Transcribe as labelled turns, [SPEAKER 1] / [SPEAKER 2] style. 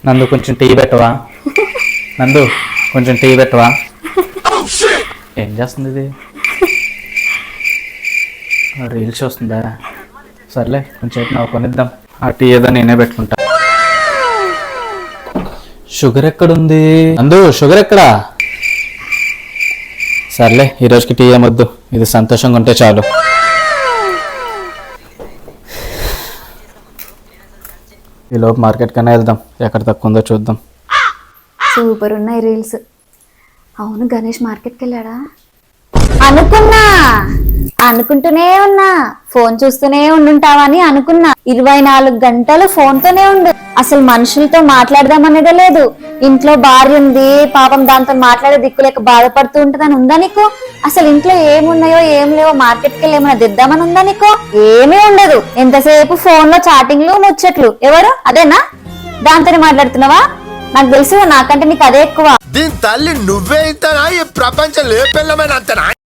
[SPEAKER 1] నందు కొంచెం టీ పెట్టవా? నందు కొంచెం టీ పెట్టవా? ఏం చేస్తుంది ఇది? రీల్స్ వస్తుందా? సర్లే కొంచెం నాకు కొనిద్దాం. ఆ టీ ఏదో నేనే పెట్టుకుంటా. షుగర్ ఎక్కడుంది? నందు షుగర్ ఎక్కడా? సర్లే ఈరోజుకి టీ ఏమొద్దు, ఇది సంతోషంగా ఉంటే చాలు. ఈలోపు మార్కెట్ కన్నా వెళ్దాం, ఎక్కడ తక్కువ ఉందో చూద్దాం.
[SPEAKER 2] సూపర్ ఉన్నాయి రీల్స్. అవును, గణేష్ మార్కెట్కి వెళ్ళాడా? అనుకుంటూనే ఉన్నా ఫోన్ చూస్తూనే ఉండుంటావని అనుకున్నా. 24 గంటలు ఫోన్ తోనే ఉండు. అసలు మనుషులతో మాట్లాడదామనేదే లేదు. ఇంట్లో భార్య ఉంది, పాపం దాంతో మాట్లాడే దిక్కులేక బాధపడుతూ ఉంటుందని ఉందా నీకు? అసలు ఇంట్లో ఏమున్నాయో ఏం లేవో మార్కెట్కి వెళ్ళి ఏమైనా తెద్దామని ఉందా నీకు? ఏమీ ఉండదు. ఎంతసేపు ఫోన్ లో చాటింగ్లు ముచ్చట్లు. ఎవరు? అదేనా? దాంతోనే మాట్లాడుతున్నావా? నాకు తెలుసు, నాకంటే నీకు అదే ఎక్కువ.
[SPEAKER 3] దీని తల్లి నువ్వే ఇంతనా? ఈ ప్రపంచం లేపెళ్ళమైన అంతనా?